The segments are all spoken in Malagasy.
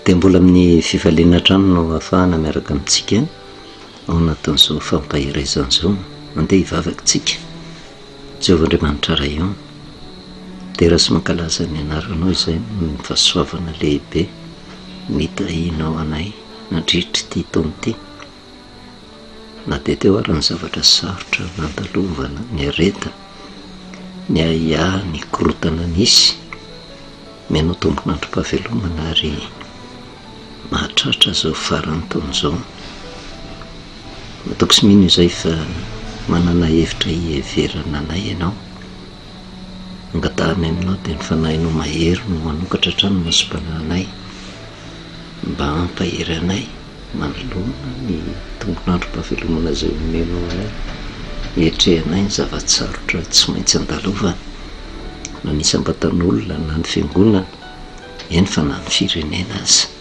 dia mbola amin'ny fifaliana trano no ahafahana miaraka amintsika ao anatin'izao fampahirezana izao. Mandeha hivavakantsika Jehovah-Andriamanitra ray io dia raha sy mankalaza ny anaranao izay ny fahasoavana lehibe mitahinao anay nandritra ty taona ity, na dia teo ary ny zavatra sarotra nandalovana, ny aretina, ny ahià, ny korotana nisy, mianao tombon'androm-pahavelomana ary mahatratra zao farany taona izao. Ataoko sy mino izay fa manana hevitra hiheverana anay ianao, angatahany aminao dia ny fanahinao mahery no manokatra hatrany masom-panahinay mba hampahery anay manoloana ny tombon'androm-pahavelomana izay omenao anay, hietrehanay ny zavatsarotra tsy maintsy andalovana na ny isam-batan'olona na ny fiangonana, eny fa na ny firenena aza.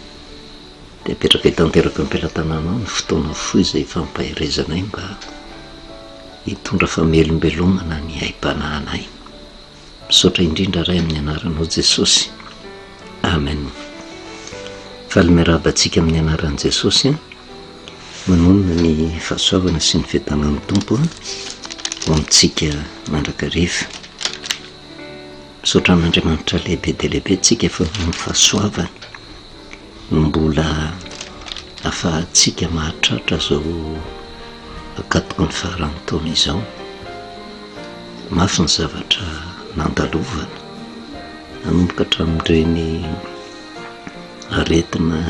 Dia apetraka hitanteraka am-pelantananao ny fotoana fohy izay fampahirezanay mba hitondra famelombelomana ny aim-panahinay. Misaotra indrindra ray amin'ny anaranao Jesosy, amen. Faly miarabantsika amin'ny anaran'i Jesosy, manonona ny fahasoavana sy ny fiadanan'ny tompo ho amintsika mandrakariva. Misaotra an'Andriamanitra lehibe dia lehibe tsika fa ny fahasoavana no mbola ahafahantsika mahatratra zao akatoko ny faran'ny taona izao. Mafy ny zavatra nandalovana nanomboka hatramin'ireny aretina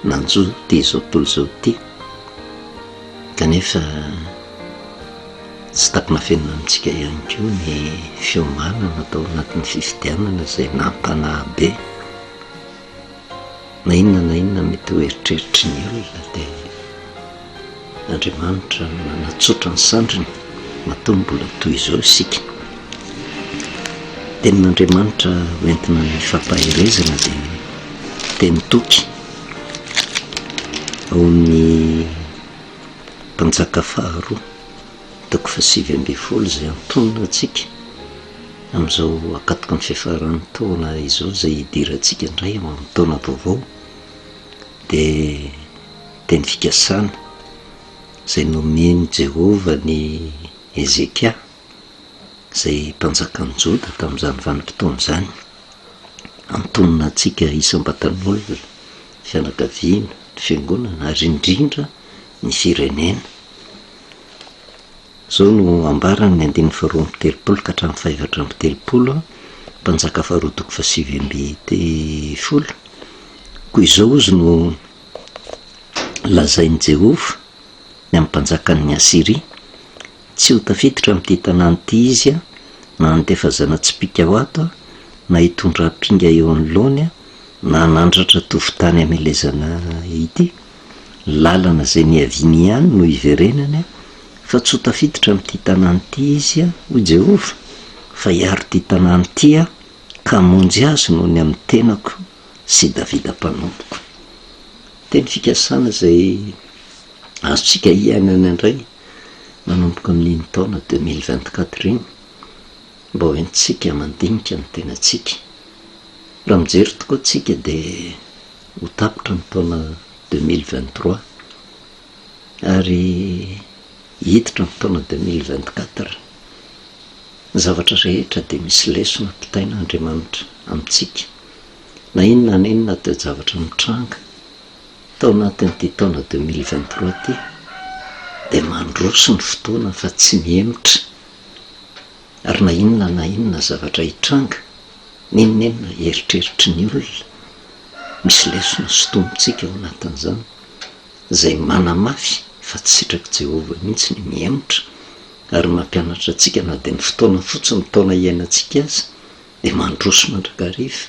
nanjo ty izao tontolo izao ty, kanefa tsy takona fenina amintsika ihany koa ny fiomanana atao anatin'ny fifidianana izay nampanahy be. Na inona mety ho eritreritry ny olona dia Andriamanitra nanatsotra ny sandriny matoa mbola toy izao isika. Tenin'Andriamanitra hoentina ny fampahirezana dia teny toky ao amin'ny mpanjaka faharoa 7:20 izay antonona antsika amin'izao akatoko ny fiafaran'ny taona izao izay hidirantsika indray ao amin'ny taona vaovao. Dia teny fikasana izay nomeny Jehovah ny Ezekia izay mpanjakan'ny Joda tamin'izany vanim-potoana izany, antonona antsika isam-batan'olona, fianakaviana, ny fiangonana ary indrindra ny firenena. Zao no ambarany ny 2:30 ka hatramin'ny 5:30 mpanjaka faharoa 7:10. Koa izao izy no lazain'i Jehovah ny amin'ny mpanjakan'ny Asiria: tsy ho tafiditra amin'ity tanàna ity izy na handefazana tsipika ho ato na hitondra pinga eo anoloany na nandratra tovotany amelezana ity. Lalana izay niaviany ihany no hiverenany, fa tsy ho tafiditra amin'ity tanàna ity izy ho Jehovah, fa hiaro ity tanàna ity ka hamonjy azy noho ny amin'ny tenako sy Davida mpanompoko. Teny fikasana izay azontsika hiainana indray manomboka amin'iny taona 2024 iny, mba hoentsika mandinika ny tenantsika. Raha mijery tokoa tsika dia ho tapitra ny taona 2023 ary hiditra ny taona 2024. Ny zavatra rehetra dia misy lesona pitain'Andriamanitra amintsika, na inona dia zavatra mitranga tao anatin'ity taona 2023 ity dia mandroso ny fotoana fa tsy mihemitra. Ary na inona zavatra hitranga, ninona eritreritry ny olona, misy lesona sotomintsika ao anatin'izany izay manamafy fa tsy sitraky Jehovah mihitsy ny mihemitra ary mampianatra antsika na dia ny fotoana fotsiny taona iainantsika aza dia mandroso mandrakariva.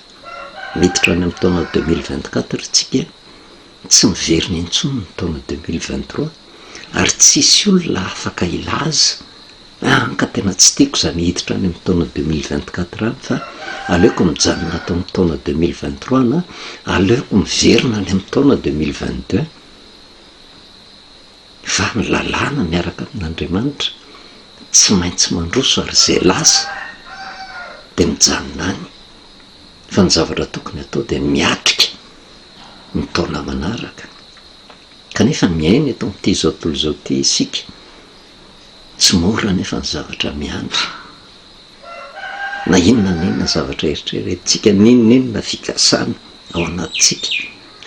Miditra any amin'ny taona 2024 tsika, tsy miverina intsony ny taona 2023 ary tsisy olona afaka ilaza ka tena tsy tiako izany hiditra any amin'ny taona 2024 any, fa aleoko mijanona ato amin'ny taona 2023 na aleoko miverina any amin'ny taona 2022. Fa ny lalàna miaraka amin'Andriamanitra tsy maintsy mandroso ary izay lasa dia mijanona any. Fa ny zavatra tokony atao dia miatrika ny taona manaraka. Kanefa miaina eto amin'ity zao tontolo zao ty isika, tsy mora nefa ny zavatra miandry. Na inona n'inona zavatra eritreretintsika, n'inona fikasana ao anatintsika,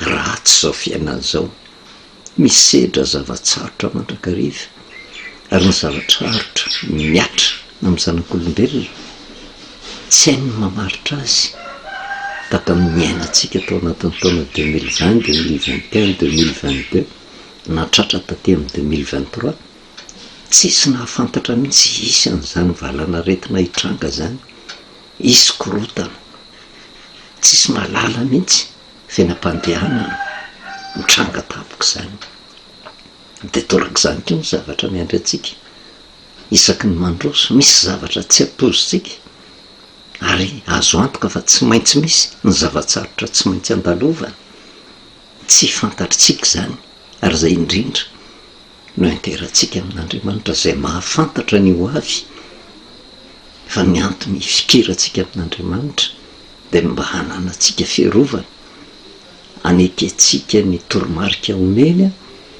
ratsy zao fiainana zao. Misy sedra zavatsarotra mandrakariva, ary ny zavatsarotra miatra amin'ny zanak'olombelona tsy hainy mamaritra azy. Taka miainantsika tao anatin'ny taona 2020, 2021, 2022 na tratra taty amin'ny 2023, tsisy nahafantatra mihitsy isy an'izany valana retina hitranga zany, isy korotana, tsisy malala mihitsy fenam-pandehanana mitranga tapoka zany. De torak'izany koa ny zavatra miandry atsika, isaky ny mandroso misy zavatra tsy ampoizitsika, ary azo antoka fa tsy maintsy misy ny zavatsarotra tsy maintsy andalovana, tsy fantatritsika zany. Ary zay indrindra no enterantsika amin'Andriamanitra zay mahafantatra ny ho avy, fa ny antony fikirantsika amin'Andriamanitra de mba hananantsika fiarovana, aneketsika ny toromarika omeny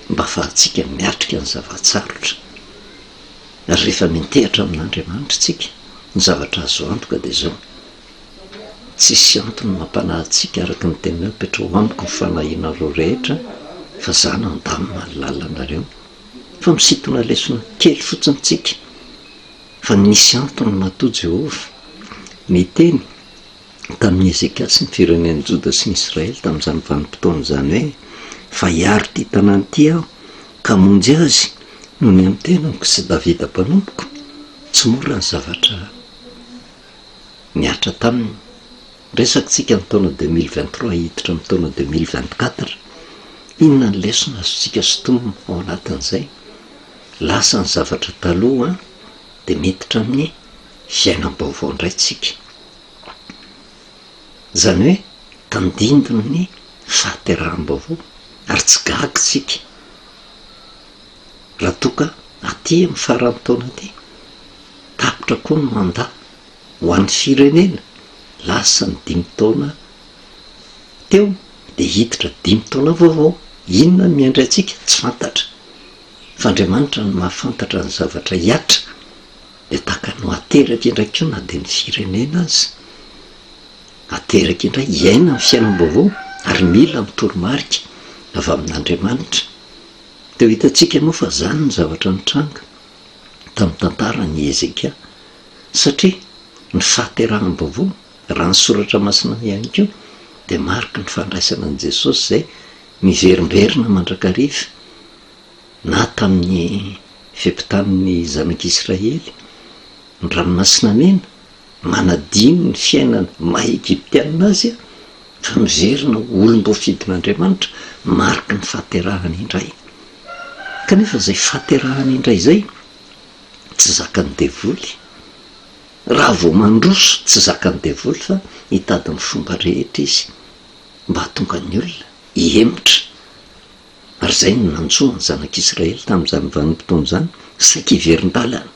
mba ahafahantsika miatrika ny zavatsarotra. Ary rehefa mintehitra amin'Andriamanitra tsika, ny zavatra azo antoka de zao: tsisy antony mampanahintsika araka ny tenao petrao amiko ny fanahinareo rehetra, fa za no andamina ny lalanareo. Fa misintona lesona kely fotsiny tsika, fa nisy antony matoa Jehova miteny tamin'ny Ezeka sy ny firenen'ny Joda sy ny Israely tamin'izany vanim-potoana zany hoe: fa hiaro ty tanàna ty aho ka monjy azy no ny amin'ny tenako sy Davida mpanompoko. Tsy mora ny zavatra miatra taminy. Resaksika ny taona 2023 hiditra amin'ny taona 2024, inona ny lesona azontsika sotomina ao anatin'izay? Lasa ny zavatra taloha de miditra amin'ny fiainam-baovao indray tsika. Zany hoe tandindony ny fahateraham-baovao, ary tsy gaga tsika raha toka aty amin'ny faran'ny taona ty tapitra koa ny mandat ho an'ny firenena. Lasa ny 5 taona teo de hiditra 5 taona vaovao. Inona ny miandry atsika? Tsy fantatra. Fa Andriamanitra no mahafantatra ny zavatra hiatra, de taka no ateraka indray koa na de ny firenena azy, ateraka indray hiaina ny fiainam-baovao, ary mila mitoromarika avy amin'Andriamanitra. Teo hitantsika moa fa zany ny zavatra nitranga tamin'ny tantaran'i Ezeka, satria ny fahaterahanam-baovao raha ny soratra masina ihany koa de mariky ny fandraisana an' Jesosy zay miverimberina mandrakariva, na tamin'ny fiampitan'ny zanak'Israely ny ranomasina mena manadino ny fiainana maha-Egyptianina azy, fa miverina olom-boafidin'Andriamanitra, mariky ny fahaterahany indray. Kanefa zay fahaterahany indray zay tsy zakany devoly. Raha vao mandroso tsy zakany devoly, fa hitady ny fomba rehetra izy mba hatonga ny olona hiemotra. Ary zay no nantsoa ny zanak'Israely tamin'izany vanim-potoana zany saika hiverin-dalana.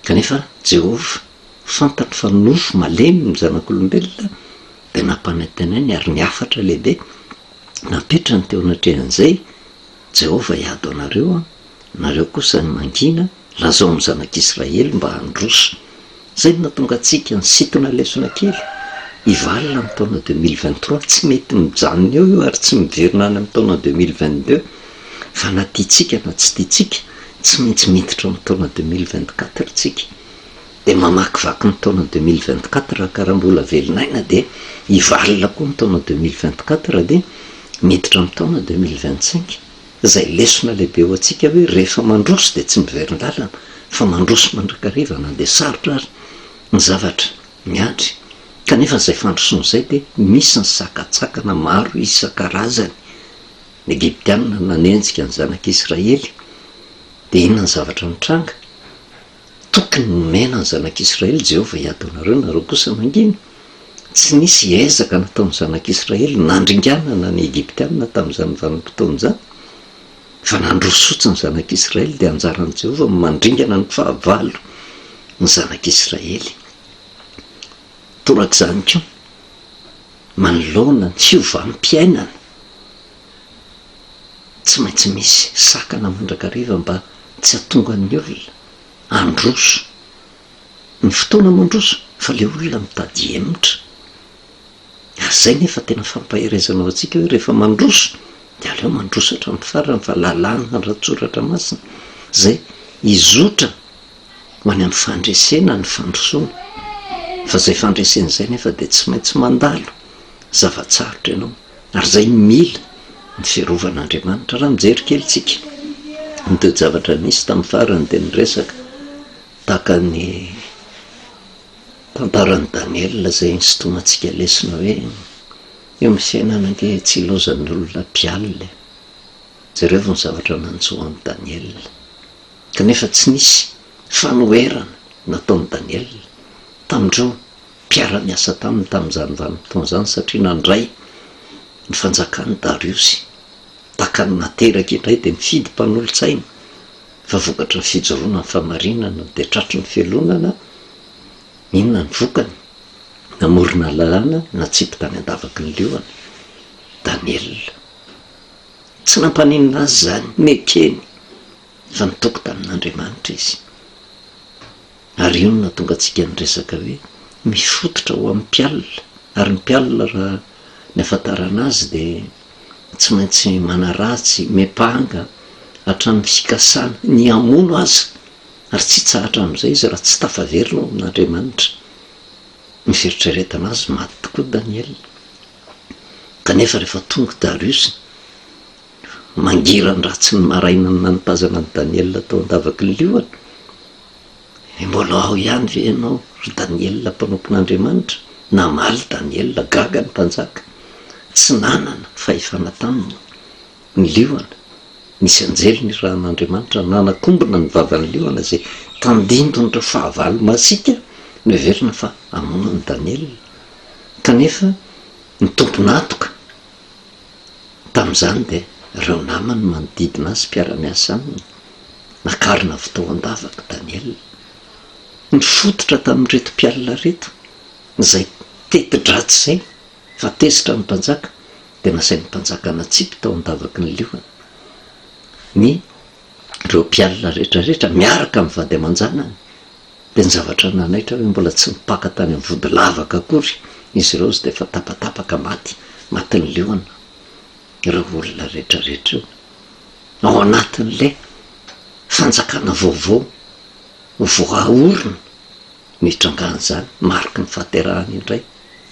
Kanefa Jehova fantatra fa nofo malemy ny zanak'olombelona, de nampanantenainy ary niafatra lehibe napetrany teo anatrehan'izay: Jehova hiady anareo, nareo kosa ny mangina, lazao ny zanak'Israely mba handroso. Zay no natonga atsika ny sintona lesona kely hivalina amin'ny taona 2023, tsy mety mijanona eo ary tsy miverina any amin'ny taona 2022, fa na tiatsika na tsy tiatsika tsy maintsy miditra amin'ny taona 2024 tsika. De mamakivaky ny taona 2024 karaha mbola velon'aina, de hivalina koa ny taona 2024 de miditra amin'ny taona 2025. Zay lesona lehibe ho atsika hoe rehefa mandroso de tsy miverin-dalana, fa mandroso mandrakariva na de sarotra ary ny zavatra miandry. Kanefa zay fandrosoan'izay de misy ny sakatsakana maro isan-karazany. Ny Egyptianina nanenjika ny zanak'Israely, de inona ny zavatra mitranga? Tokony nomena ny zanak'Israely Jehova hiady anareo, nareo kosa mangina. Tsy nisy ezaka nataon'ny zanak'Israely nandringanana ny Egyptianina tamin'izany vanim-potoana zany, fa nandroso fotsiny ny zanak'Israely, de anjaran'i Jehova mandringana ny fahavalo ny zanak'Israely. Torak'izany koa manoloana ny fiovampiainana tsy maintsy misy sakana mandrakariva mba tsy hatonga ny olona androso ny fotoana mandroso fa le olona mitady emitra zay nefa tena fampaherezanao atsika hoe rehefa mandroso de aleo mandroso hatramin'ny farany fa lalàna ratsoratra masina zay izotra ho any amin'ny fandresena ny fandrosoana fa zay fandresena zay nefa de tsy maintsy mandalo zavatsarotra ianao ary zay mila ny fiarovan'Andriamanitra raha mijery kely tsika ny zavatra nisy tamin'ny farany de ny resaka tahaka ny tantaran'ny Daniel zay insotomantsika lesina hoe eo amin'ny fiainana ange tsy ilozan'ny olona mpialina zareo vao ny zavatra nanjoa amin'ny Daniel kanefa tsy nisy fanoherana nataon'ny Daniel tamindreo mpiara-miasa taminy tamin'izany vanim-potoana zany satria nandray ny fanjakan'ny Dariosy taka ny nateraka indray de mifidy mpanolotsaina fa vokatra ny fijoroana ny famarinana de tratry ny fialonana inona ny vokany namorona lalàna natsipy tany andavaky ny liona Daniel tsy nampaninona azy zany mekeny fa nitoko tamin'Andriamanitra izy ary io no tonga atsika ny resaka hoe mifototra ho amin'ny mpialina ary ny mpialina raha ny afantarana azy de tsy maintsy manaratsy mepanga hatramin'ny fikasana ny amono aza ary tsy tsahatra amin'izay izy raha tsy tafaverina amin'Andriamanitra miferitreretana azy maty tokoa Daniel kanefa rehefa tonga Dariosy mangirany ratsy ny maraina ny nanipazana ny Daniel tao andavaky ny liona mbola ao ihany ve ianao ry Daniel mpanompon'Andriamanitra namaly Daniel gaga ny mpanjaka tsy nanana fahefana taminy ny liona nisy anjely ny rahan'Andriamanitra nanakombona ny vavan'ny liona zay tandindon'ireo fahavalo masika noheverina fa amonany Daniel kanefa ny tomponatoka tamin'izany de ireo namany manodidina azy mpiara-miasa aminy nakarina fotoa andavaky Daniel ny fototra tamin'reto mpialina reto zay teti-dratsy zay fa tezitra ny mpanjaka de nasain'ny mpanjaka natsipy tao andavaky ny liona ny ireo mpialina rehetrarehetra miaraka amin'ny vady aman-janany de ny zavatra nanaitra hoe mbola tsy mipaka tany amin'ny vody lavaka akory izy ireo zy de fa tapatapaka maty ny liona ireo olona rehetrarehetra io ao anatin'le fanjakana vaovao voaorona mitrangan'izany mariky ny fahaterahany indray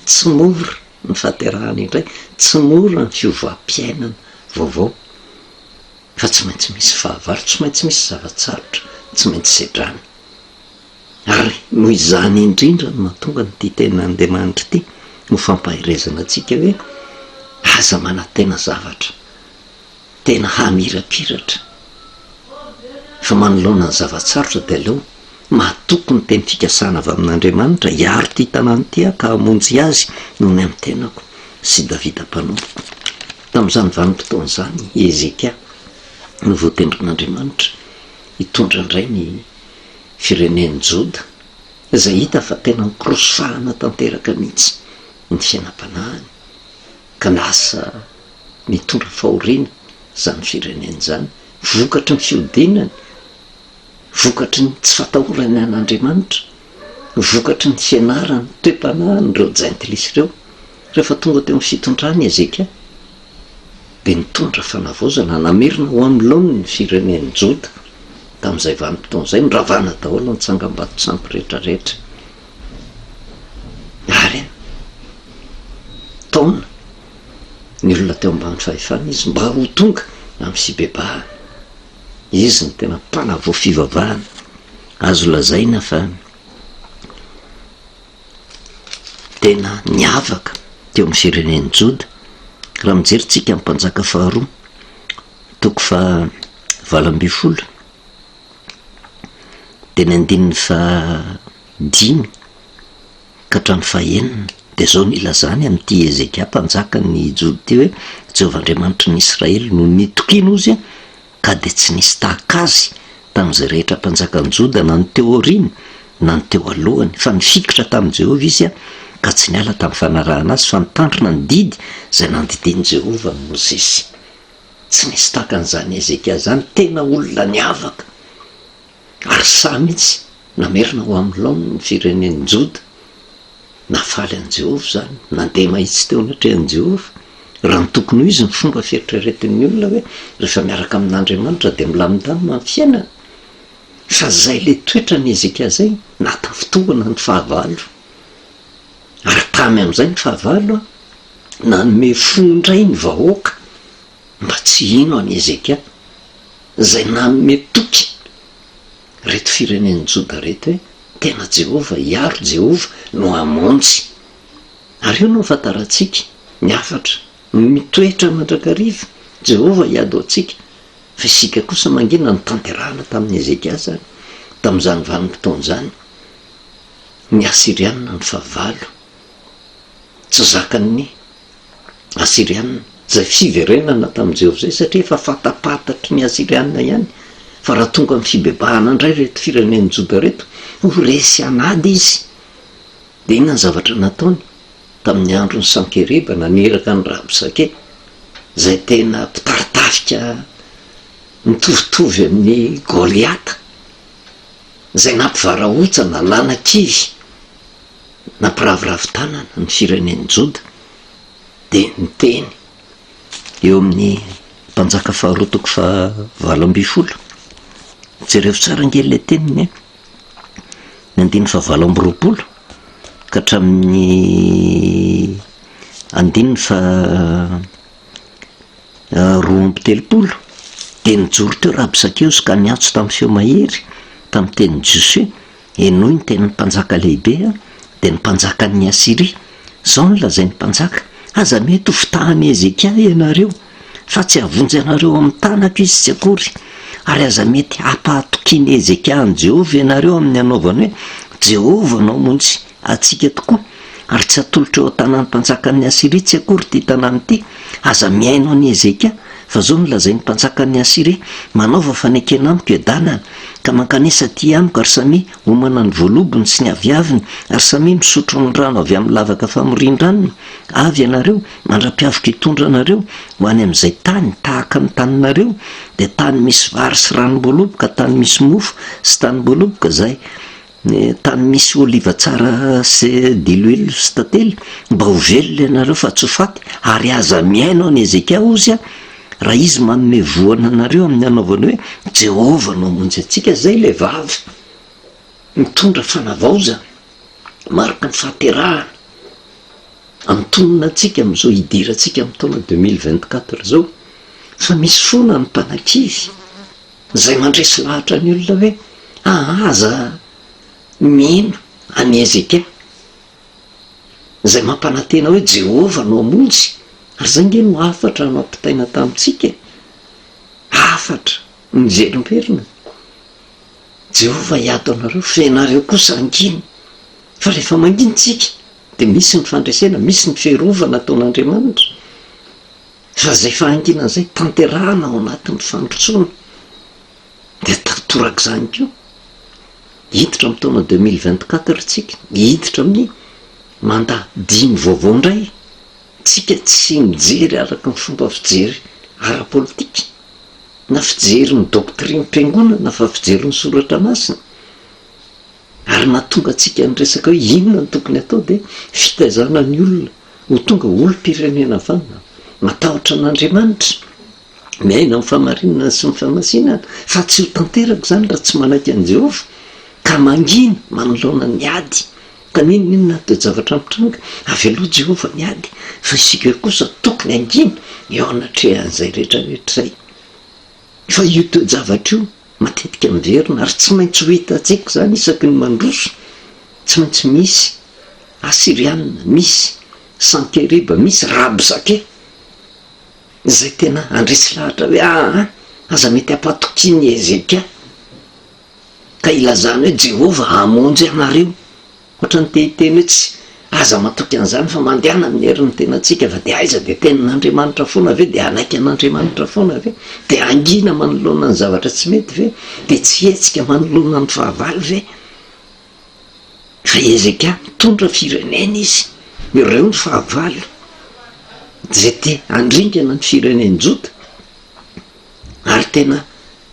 tsy mora ny fahaterahany indray tsy mora ny fiovam-piainana vaovao fa tsy maintsy misy fahavalo tsy maintsy misy zavatsarotra tsy maintsy sedrany ary noho izany indrindra no mahatonga ny ty ten'Andriamanitra ity no fampahirezana atsika hoe aza manantena zavatra tena hamirapiratra fa manoloana ny zavatsarotra de aleo mahatoko ny teny fikasana avy amin'Andriamanitra hiaro ty tanàny ty ka hamonjy azy noho ny amin'ny tenako sy Davida mpanompoko tamin'izany vanim-potoana zany Ezekia no voatendrin'Andriamanitra hitondra indray ny firenen'ny Joda izay hita fa tena nikorosahana tanteraka mihitsy ny fiainam-panahiny ka lasa mitondra fahoriana zany fireneny zany vokatry ny fiodinany vokatry ny tsy fatahorany an'Andriamanitra vokatry ny fianarany toe-panahiny reo jaintilisy ireo rehefa tonga teo amin'ny fitondrany Ezekia de nitondra fanavozana namerina ho amin'ny laony ny firenen'ny Joda tamin'izay vanim-potoana zay niravana daholo ny tsangam-bato sampy rehetrarehetra ary taona ny olona teo ambany fahefana izy mba ho tonga amin'ny fibebahana izy ny tena mpanavo fivavahana azo lazaina fa tena niavaka teo amin'ny firenen'ny Joda raha mijeritsika amin'ny mpanjaka faharoa toko fa 20 de ny andininy fa 10 ka hatramin'ny fahaenina de zao nilazany amin'ity Ezekia mpanjaka ny Joda ty hoe Jehovahandriamanitra ny Israely no nitokino izy ka de tsy nisy tahaka azy tamin'izay rehetra mpanjaka ny Joda na ny teo aoriny na ny teo alohany fa nifikitra tamin'i Jehova izy ka tsy niala tamin'ny fanarahana azy fa nitandrina ny didy zay nandidiny Jehova ny Mozisy tsy misy takan'izany Ezekia zany, tena olona ny avaka ary sa mihitsy namerina ho amin'ny laoniny ny firenen'ny Joda, nafaly an' Jehovah zany, nandeha mahitsy teo anatrehan'i Jehovah. Raha ny tokony ho izy ny fomba fieritreretin'ny olona hoe rehefa miaraka amin'Andriamanitra dia milamindamina amin'ny fiainana. Fa zay le toetra ny Ezekia zay natafitohana ny fahavalo, ary tamy amin'izay ny fahavalo nanome fondray ny vahoaka mba tsy ino any Ezekia, zay nanome toky reto firenen'ny Joda reto hoe tena Jehovah hiaro, Jehovah no hamonjy. Ary io no fantarantsika ny afatra mitoetra mandrakariva, Jehovah hiady antsika. Fa isika kosa mangina ny tanterahana tamin'ny Ezekia zany, tamin'izany vanim-potoana zany, ny Asiriana ny fahavalo, tsy zakan'ny Asiriana zay fiverenana tamin'i Jehovah zay, satria efa fatapatatry ny Asiriana ihany. Fa raha tonga amin'ny fibebahana indray reto firenen'ny Joda reto, ho resy anady izy. Dia inona ny zavatra nataony tamin'ny andron'ny Sankeriba, naneraka ny Rabsake, zay tena mpitaritafika mitovitovy amin'ny Goliata, zay nampivaraotsa, nananakivy, nampiravoravo tanana ny firenen'ny Joda. Dia niteny eo amin'ny mpanjaka faharotoko fa 7 jereo tsara ngely le teniny, ny 9:20 ka hatramin'ny 9:30 dia nijoro teo Rabsakeo sy ka niatso tamin'ny feo mahery tamin'ny teny Josue, enoy ny tenin'ny mpanjaka lehibe dia ny mpanjakan'ny Asiria. Zao ny lazain'ny mpanjaka: aza mety ho fitahany Ezekia ianareo, fa tsy havonjy anareo amin'ny tanako izy tsy akory. Ary aza mety hampahatokiany Ezekia any Jehovah ianareo amin'ny anaovany hoe Jehovah no hamonjy atsika tokoa, ary tsy hatolotra eo an-tanàn'ny mpanjakan'ny Asiria tsy akory ty tanàna ity. Aza miaino any Ezekia, fa zao no lazain'ny mpanjakan'ny Asiria: manaova fanekena amiko edanana, ka mankanesa ty amiko, ary samy homana ny voalobony sy ny aviaviny, ary samy misotro ny rano avy amin'ny lavaka famorian-dranony. Avy ianareo, mandra-piavaka hitondra anareo ho any amin'izay tany tahaka ny taninareo, dia tany misy vary sy ranom-boaloboka, tany misy mofo sy tanim-boaloboka, zay tany misy oliva tsara sy diloilo sy tantely, mba ho velona ianareo fa tsy ho faty. Ary aza miaino any Ezekia ozy raha izy manome voana anareo amin'ny anaovany hoe Jehovah no hamonjy atsika. Zay le vavy mitondra fanavaozana, marika ny fahaterahana antonona atsika amin'izao hidirantsika amin'ny taona 2024 zao. Fa misy foana ny mpanakivy zay mandresy lahatra ny olona hoe aza mino any Ezekia, zay mampanantena hoe Jehovah no hamonjy. Ary zay nge no afatra no ampitaina tamintsika, afatra mijerimperina, Jehovah hiady anareo, fa ianareo kosa anginy. Fa rehefa manginitsika dia misy ny fandresena, misy ny fiarovana ataon'Andriamanitra. Fa zay fahanginan'izay tanterahana ao anatin'ny fandrotsona, dia tatoraka izany koa. Hiditra amin'ny taona 2024 tsika, hiditra amin'ny manda 5 vaovao indray. Tsika tsy mijery araka ny fomba fijery ara-politika, na fijery ny doktrine mpiangonana, fa fijery ny soratra masina. Ary natonga atsika nyresaka hoe inona ny tokony atao, dia fitaizana ny olona ho tonga olom-pirenena vanina, matahotra an'Andriamanitra, miaina amin'ny famarinana sy ny famasinana. Fa tsy ho tanteraka zany raha tsy manaiky an' Jehovah, ka mangina manoloana ny ady. Ka ninona dia zavatra mitranga, avy aloha Jehovah ny ady, fa isika kosa tokony angina eo anatrehan'izay rehetrarehetra izay. Fa io teo zavatra io matetika miverina, ary tsy maintsy ho hitantsika zany isaky ny mandroso. Tsy maintsy misy Asiriana, misy Sankeriba, misy Rabsake, zay tena andresy lahatra hoe aza mety hampatokiany Ezekia, ka ilazany hoe Jehovah hamonjy anareo. Ohatra ny tehiteny hoe tsy aza matoky an'izany fa mandehana amin'ny herin'ny tenantsika, fa dia aiza dia tenin'Andriamanitra foana ve, dia anaiky an'Andriamanitra foana ve, dia angina manoloana ny zavatra tsy mety ve, dia tsy hetsika manoloana ny fahavalo ve. Fa Ezekia mitondra firenena izy, ireo ny fahavalo zay te andringana ny firenen'ny Joda. ary tena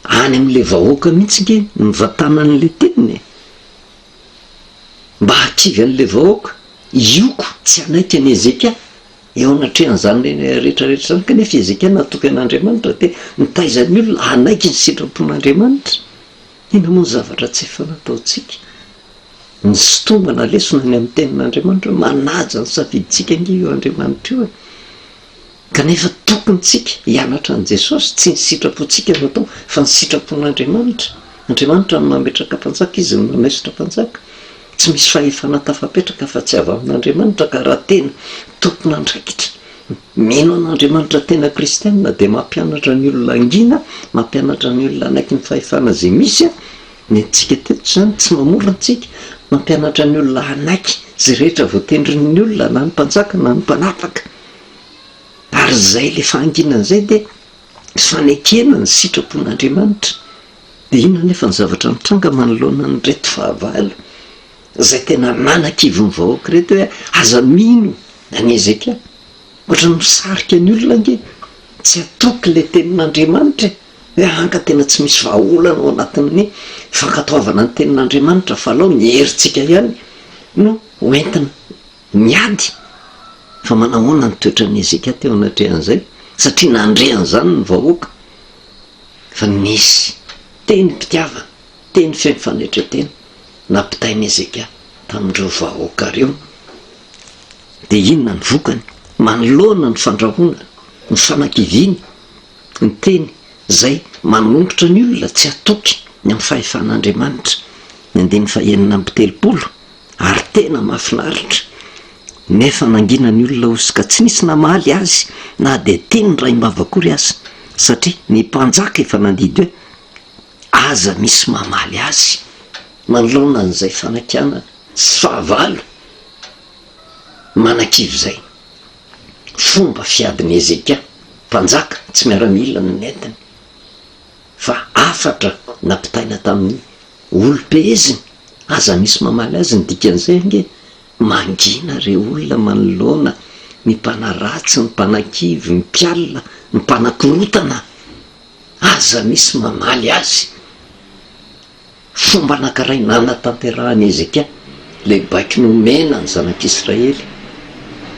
any am'le vahoaka mihitsy nge mivatana an'le teniny mba hakivy an'le vahoaka ioko tsy anaiky any Ezeka eo anatrehan'izany rehetrarehetra zany kanefa Ezeka natoky an'Andriamanitra de nitaizany olona anaiky ny sitrapon'Andriamanitra. Ina moa ny zavatra tsy efa nataontsika ny sotombana lesona ny amin'ny tenin'Andriamanitra manaja ny safiditsika nge io Andriamanitra io kanefa tokontsika hianatra an' Jesosy tsy ny sitrapontsika no atao fa ny sitrapon'Andriamanitra. Andriamanitra no mametraka mpanjaka izy no mamesotra mpanjaka tsy misy fahefana tafapetraka fa tsy avy amin'Andriamanitra ka raha tena tompona andraikitra mino an'Andriamanitra tena kristianina de mampianatra ny olona angina mampianatra ny olona anaiky ny fahefana zay misy ny antsika teto zany tsy mamora antsika mampianatra ny olona anaiky zay rehetra voatendrin'ny olona na ny mpanjaka na ny mpanapaka ary zay le fahanginan'izay de fanekena ny sitrapon'Andriamanitra. De inona nefa ny zavatra mitranga manoloana ny reto fahavalo zay tena nanan-kivy ny vahoaka reto hoe aza mino any Ezeka ohatra ny misarika ny olona nge tsy atoky le tenin'Andriamanitra hoe anka tena tsy misy vahaolana ao anatin'ny fankatoavana ny tenin'Andriamanitra fa alao miherintsika ihany no hoentina miady fa manahoana ny toetran'ny Ezeka teo anatrehan'izay satria nandrehan'izany ny vahoaka fa nisy teny mpitiavana teny feno fanetretena nampitainy Ezeka tamindreo vahoaka reo. De inona ny vokany manoloana ny fandrahona ny fanankiviny ny teny zay manombotra ny olona tsy atoky ny amin'ny fahefan'Andriamanitra. Ny 170 ary tena mahafinaritra nefa nangina ny olona osy ka tsy nisy namaly azy na de teny ray mavakory azy satria ny mpanjaka efa nandidy hoe aza misy mamaly azy manoloana an'izay fanakana sy fahavalo manakivy zay fomba fiadiny Ezeka mpanjaka tsy miara-mila ny netiny fa afatra nampitaina tamin'ny olo-peheziny aza misy mamaly azy ny dikan'izay nge mangina re olona manoloana ny mpanaratsy ny mpanakivy ny mpialina ny mpanakorotana aza misy mamaly azy. Fomba anankiray nanatanterahany Ezeka le baiky nomena ny zanak'Israely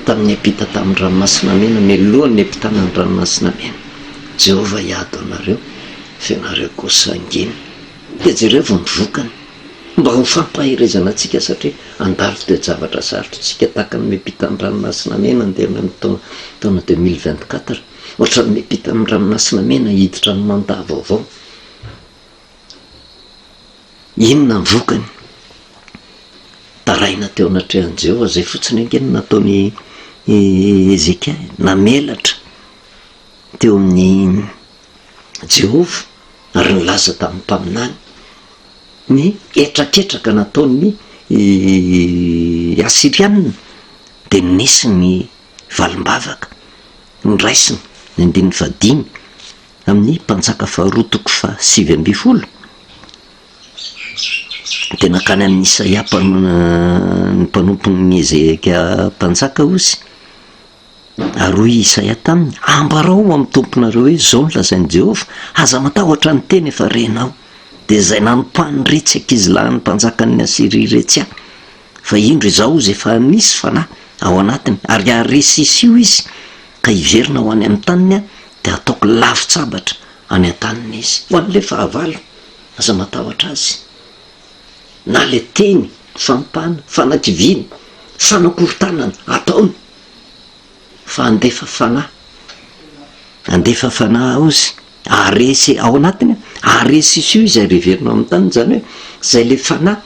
tamin'ny apita tamin'ny ranomasina mena mialohan'ny apitana ny ranomasina mena. Jehova hiado anareo fianareo kosa angina de jereo vo mivokany mba ho fampahirezana antsika satria andalo de zavatra sarotra tsika tahaka ny miapita ny ranomasina mena ndeha amin'ny taona 2024 ohatra ny miapita amin'ny ranomasina mena hiditra ny manda vaovao. Inona ny vokany taraina teo anatrehan'i Jehova zay fotsiny angeny nataony Ezeka namelatra teo amin'ny Jehova ary nilaza tamin'ny mpaminany ny etraketraka nataony Asirianina de nisy ny valim-bavaka niraisiny ny 15 amin'ny mpanjaka faharotoko fa 7 de nakany amin'ny Isaia ny mpanompon'ny Ezeka mpanjaka ozy ary hoy Isaia taminy ambarao amin'ny tomponareo hoe zao nilazain'i Jehova aza matahotra ny teny efa renao de zay nanompoany retsaka izy lahy ny mpanjakan'ny Asiria retsy aho fa indro izao zay efa nisy fanahy ao anatiny ary aresisy io izy ka hiverina ho any amin'ny taniny de ataoko lavitsabatra any an-taniny izy ho an'le fahavalo aza matahotra azy na le teny fampana fanakiviny fanakorontanana ataony fa andefa fanahy ozy aresy ao anatiny aresisy io izy areverina amin'ny tany zany hoe zay le fanahy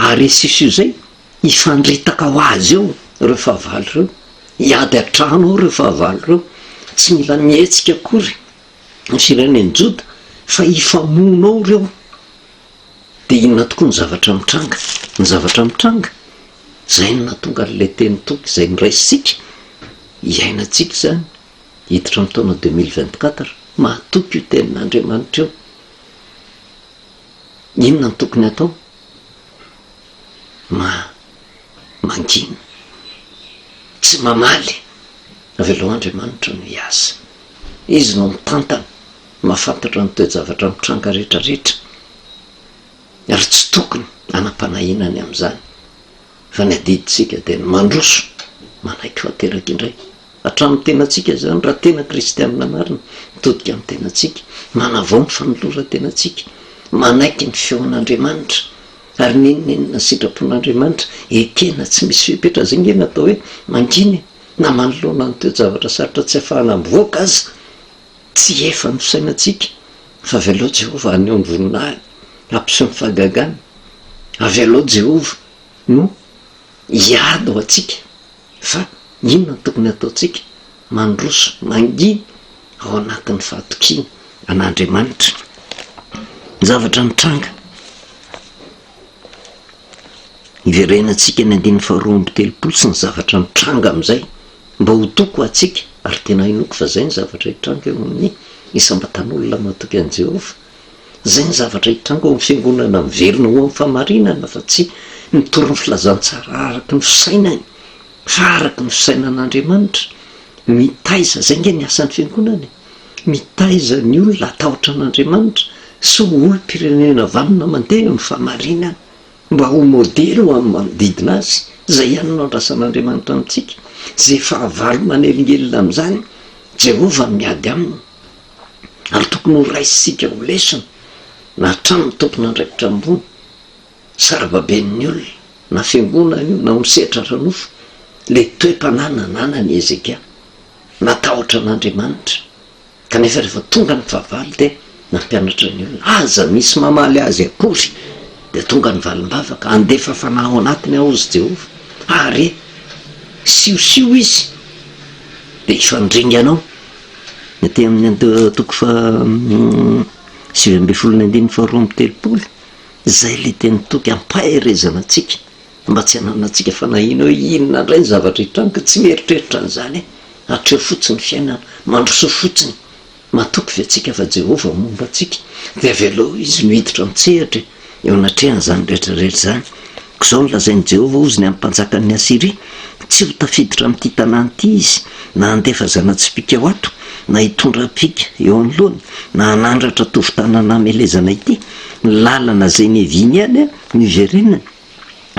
aresisy io zay ifandritaka ho azy eo reo fahavalo reo hiady an-trano ao reo fahavalo reo tsy mila mihetsika akory ny fireneny Joda fa ifamono ao reo. De inona tokoa ny zavatra mitranga zay no natonga le teny toky zay niraisitsika hiainatsika zany hiditra amin'ny taona 2024 mahatoky io tenin'Andriamanitra eo. Inona ny tokony atao? Mangina tsy mamaly avy aloha Andriamanitra no hiasa izy no mitantana mahafantatra ny toe-javatra mitranga rehetrarehetra ary tsy tokony anam-panahinany amin'izany fa ny adiditsika dia ny mandroso manaiky fateraka indray hatramin'ny tenantsika zany raha tena kristianina marina mitodika amin'ny tenantsika manavao ny fanoloran-tenantsika manaiky ny feon'Andriamanitra ary ninonenina sitrapon'Andriamanitra ekena tsy misy fipetra zay nge natao hoe manginy na manoloana ny toe-javatra sarotra tsy ahafahana mivoaka azy tsy efa ny fisainantsika fa avy aloha Jehova aneo ny voninahiny ampiseho ny fahagagana avy aloha Jehova no hiady ho atsika fa inona ny tokony ataontsika mandroso manginy ao anatin'ny fahatokiana an'Andriamanitra zavatra mitranga iverenantsika ny 2:10 sy ny zavatra mitranga amin'izay mba ho toko atsika ary tena hinoko fa zay ny zavatra hitranga eo amin'ny isam-batan'olona mahatoky an' Jehova zay ny zavatra hitranga ao amin'ny fiangonana miverina ho amin'ny famarinana fa tsy mitory ny filazantsara araky ny fisainany fa araky ny fisainan'Andriamanitra mitaiza zay nge ny asan'ny fiangonana mitaiza ny olona atahotra an'Andriamanitra sy olom-pirenena vanona mandeha ny famarinana mba ho modely ho amin'ny manodidina azy zay ihany no andrasan'Andriamanitra amintsika zay fahavalo manelingelina amin'izany Jehova miady aminy ary tokony ho raisitsika ho lesona na hatramin'ny tompona andraikitra ambony sarababen'ny olona na fiangonana io na misehatra ranofo le toe-panana nanany Ezekia natahotra an'Andriamanitra kanefa rehefa tonga ny fahavalo dia nampianatra ny olona aza misy mamaly azy akory dia tonga ny valim-bavaka andefa fanahy ao anatiny ao izy Jehova ary siosio izy dia ifandringanao ty amin'ny toko fa 7:12 zay le teny toky ampaherezana atsika mba tsy hananatsika fanahina hoe inona indray ny zavatra hitranga tsy mieritreritra an'izany hatreo fotsiny fiainana mandroso fotsiny matoky ve atsika fa Jehova momba atsika dia avy aloha izy nohiditra mitsehatra eo anatrehana zany rehetrarehetra zany ko zao nolazain'i Jehova ozy ny amin'ny mpanjakan'ny Asiria tsy ho tafiditra amin'ity tanàna ity izy na handefa zana-tsipika ho ato na hitondra pika eo anoloany na hanandratra tovi-tanana amelezana ity lalana zay neviny ihany niverenana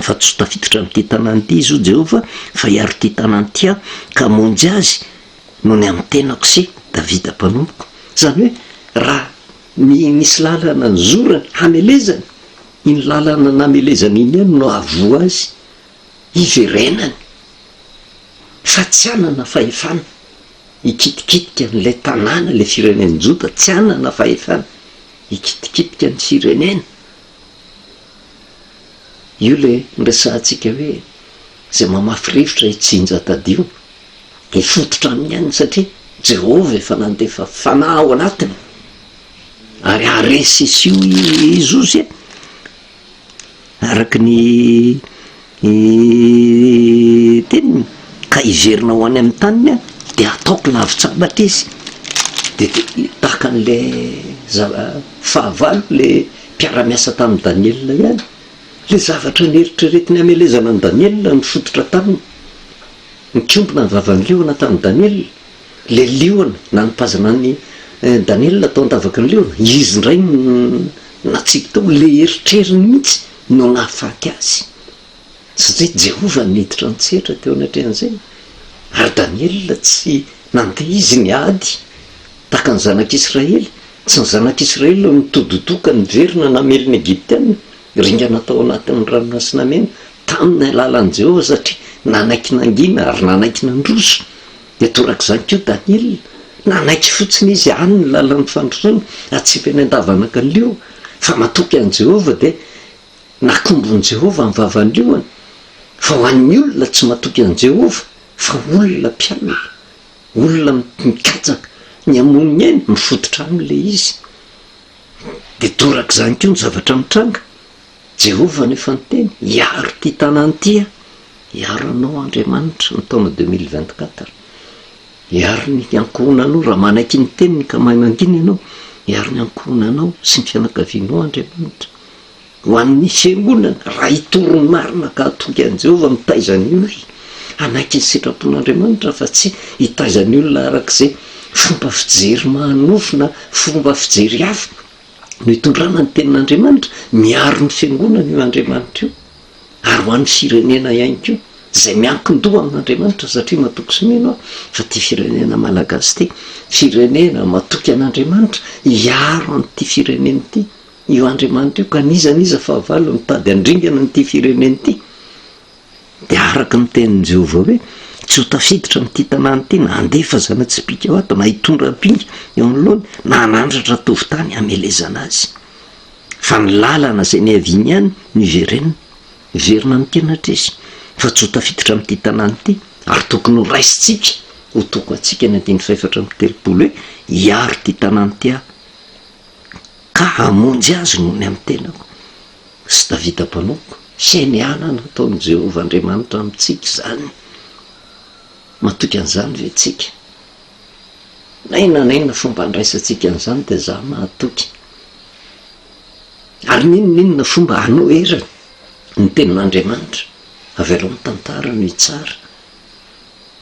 fa tsy ho tafiditra amin'ity tanàna ity izy ho Jehova fa hiaro ity tanàna ity aho ka monjy azy no ny amin'ny tenako sy Davida mpanomboka zany hoe raha misy lalana ny zorany hamelezana iny lalana namelezana iny ihany no avoa azy iverenany fa tsy anana fahefana ikitikitika n'lay tanàna le fireneny Joda tsy anana fahefana ikitikitika ny firenena io le nresahantsika hoe zay mamafy rivotra hitsinja tadio hifototra amin'ny ihany satria Jehova efa nandefa fanahy ao anatiny ary aresy isio izozy araky ny teniny ka hiverina ho any amin'ny taniny dia ataoko lavitsabatra izy dia tahaka an'le fahavalo le mpiara-miasa tamin'ny Daniela ihany le zavatra nieritreretiny amelezana ny Daniela nifototra taminy nikombona ny vavan'ny liona tamin'ny Daniela le liona na nipazana ny Daniela tao an-davaka ny liona izy indray natsiky tao le eritreriny mihitsy no nahafaty azy satria Jehova niditra nitsehatra teo anatrehan'izay ary Daniela tsy nandeha izy niady tahaka ny zanak'Israely tsy ny zanak'Israely mitododoka niverina nameliny Egyptiana ringana tao anatin'ny ranomasina mena tamin'ny alalan'i Jehova satria nanaiky nangina ary nanaiky nandroso dia torak'izany koa Daniela nanaiky fotsiny izy any ny lalan'ny fandrosoana atsipy any an-davanaka ny lio fa matoky an' Jehova dia nakombon'i Jehova ny vavan'ny liona fa ho an'ny olona tsy matoky an' Jehova fa olona mpialina olona mikajaka ny amoniny eny mifototra am'le izy dia torak'izany koa ny zavatra mitranga Jehova nefa nyteny hiaro ty tanàna ity hiaro anao Andriamanitra ny taona 2024 hiaro ny ankohonanao raha manaiky ny teniny ka mahay mangina ianao hiaro ny ankohonanao sy ny fianakavianao Andriamanitra ho an'ny fiangonana raha hitorony marina ka atoky an' Jehova mitaizany olona anaiky ny sitrapon'Andriamanitra fa tsy hitaizany olona arak'izay fomba fijery manofina, fomba fijery hafa no hitondrana ny tenin'Andriamanitra, miaro ny fiangonana io Andriamanitra io, ary ho an'ny firenena ihany koa zay miankin-doha amin'Andriamanitra, satria matoky someno aho fa ty firenena malagasy ty firenena matoky an'Andriamanitra, hiaro an'ity firenena ity io Andriamanitra io, ka nizaniza fahavalo mitady andringana n'ity firenena ity. De araka ny tenin'i Jehovah hoe tsy ho tafiditra amin'ity tanàna ity na andefa zana-tsipika ho ato na hitondra mpinga eo anoloany na anandratra tovitany hamelezana azy, fa ny lalana zay ny aviany ihany no verina mikenatr'izy, fa tsy ho tafiditra amin'ity tanàna ity, ary tokony ho raisitsika ho toko atsika ny 4:30 hoe hiaro ty tanàna ty aho ka hamonjy azy noho ny amin'ny tenako. Sy Davida mpanoko, fiainana nataon'i Jehovah Andriamanitra amintsika zany, matoky an'izany ve tsika? Naina fomba andraisantsika an'izany de za mahatoky. Ary ninona fomba hanoerana ny tenin'Andriamanitra avy aloha ny tantara no tsara,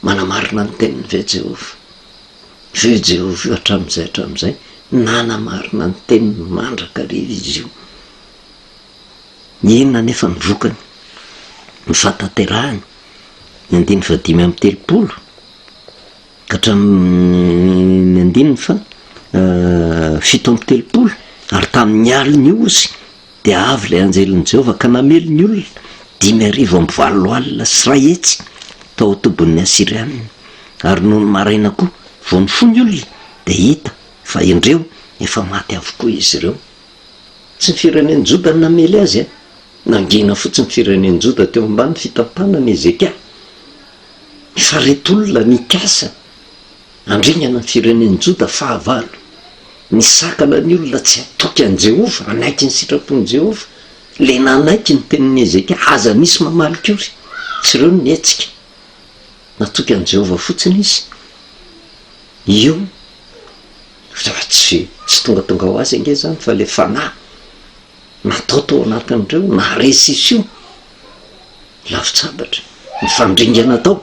manamarina ny teniny ve Jehovah? Ve Jehovah io hatramin'izay nanamarina ny teniny mandraka riva izy io. Inona nefa ny vokany? Ny fataterahany, ny 5:30 ka hatramin'ny 7:30, ary tamin'ny alina io izy de avy ilay anjelin'i Jehovah ka namely ny olona 5:20 alina sy ray hetsy tao tobon'ny Asirianina. Ary noho ny maraina koa vao nifoha ny olona de hita fa indreo efa maty avokoa izy ireo. Tsy ny firenen'i Joda ny namely azy, nangina fotsiny firenen'i Joda teo ambany fitantanany Ezekia, fa reto olona nikasa andringana ny firenen'i Joda fahavalo, nisakana ny olona tsy atoky an'i Jehovah, anaiky ny sitrapon'i Jehovah, le nanaiky ny tenin'ny Ezekia, aza nisy mamaly kory, tsy ireo ny etsika, natoky an'i Jehovah fotsiny izy. Io tsy tonga ho azy ange zany, fa le fanahy natao tao anatin'ireo na resisy io lavitsabatra ny fandringana tao.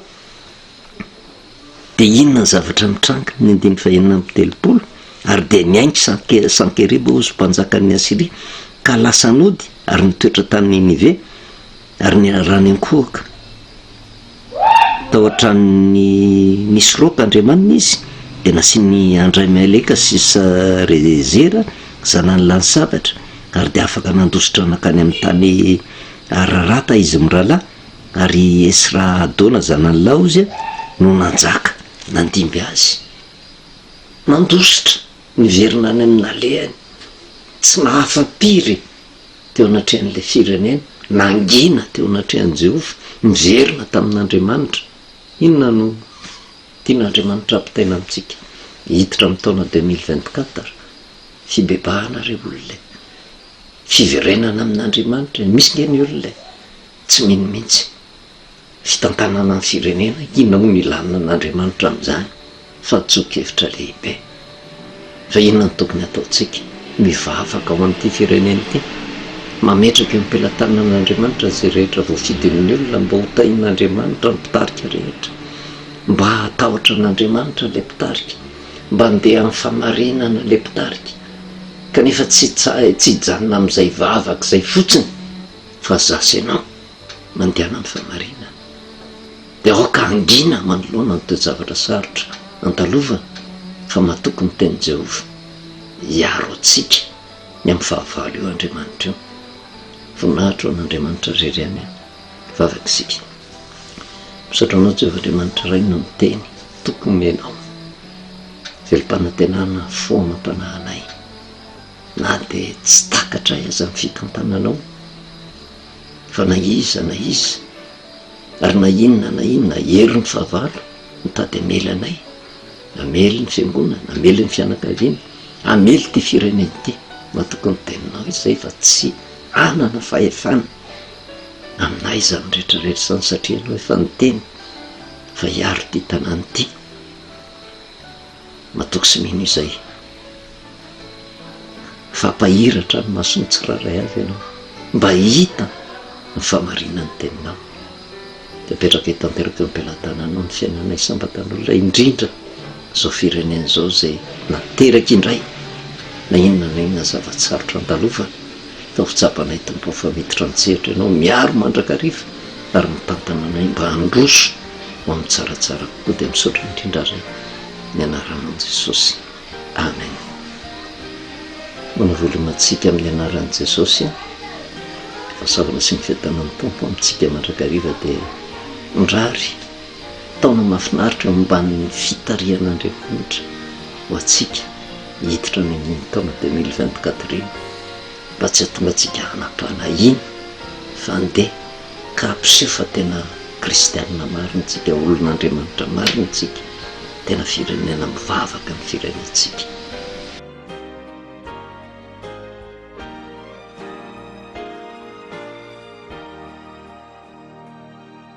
De inona ny zavatra mitrangana ny 5:30, ary de niaingy Sankeriba ozy mpanjakan'ny Asiria ka lasa nody ary nitoetra tany Ninive, ary niarany ankohaka tao ohatran'ny nisy roka Andriamanina izy, de nasiany Andray Meleka sy Sarezera zanany Lansabatra, ary de afaka nandositra nakany amin'ny tany Ararata izy mirala, ary Esradona zanany Laozy no nanjaka nandimby azy, nandositra niverina any amin'ny alehany, tsy nahafapiry teo anatrehan'le firenena, nangina teo anatrehan'i Jehovah, miverina tamin'Andriamanitra. Inona no tian'Andriamanitra ampitaina amintsika hiditra amin'ny taona 2024? Fibebahana reo olona, fiverenana amin'Andriamanitra. Misy nge ny olona tsy mino mihitsy fitantanana ny firenena, inona moa milanina an'Andriamanitra amin'izany? Fa tsoky-hevitra lehibe. Fa inona ny tokony ataontsika? Mivavaka ao amin'ity firenena ity, mametraka eo am-pelatanan'Andriamanitra zay rehetra voafidin'ny olona, mba ho tain'Andriamanitra ny mpitarika rehetra, mba hatahotra an'Andriamanitra le mpitarika, mba handeha amin'ny famarinana le mpitarika, kanefa tsy hijanona amin'izay vavaka izay fotsiny, fa zasy ianao mandehana amin'ny famarinana. De aoka angina manoloana ny toe-javatra sarotra antalovana, fa matoky ny tenin'i Jehovah hiaro atsika ny amin'ny fahavalo io Andriamanitra io. Voninahitra ho an'Andriamanitra reriany vavakisika. Misaotra anao Jehovah Andriamanitra ray no miteny tokony menao velom-panantenana fo mampanahanay, na de tsy takatra aza amin'ny fitantananao, fa na iza ary na inona hery ny fahavalo mitady amely anay, amely ny fiangonana, amely ny fianakaviana, amely ty firenena ity, matoky ny teninao izay fa tsy anana fahefana aminay izy amin'ny rehetrarehetra zany, satria anao efa niteny fa hiaro ty tanàna ity, matoky sy mino izay fampahiratra ny masony tsiraray avy ianao, mba hita ny famarinan'ny teninao. De apetraka hitanteraka eo am-pelantananao ny fiainanay sambatan'olona, indrindra zao firenena zao zay nateraka indray na inona na inona zavatsarotra andalova tao fitsapanay tompo fa miditra mitsehitra ianao miaro mandrakariva ary mitantana anay mba handroso ho amin'ny tsaratsara kokoa dia misaotra indrindra ray ny anaran'i Jesosy, amen. Manavolomantsika amin'ny anaran'i Jesosy fasavana sy ny fiadanan'ny tompo amintsika mandrakariva dia ndrary taona mahafinaritra momban'ny fitarian'Andriamanitra ho antsika hiditra ny amin'ny taona 2024 mba tsy hahatonga antsika hanapahana iny fa andeha ka ampiseho fa tena kristianina marina tsika, olon'Andriamanitra marina tsika, tena firenena mivavaka ny firenentsika.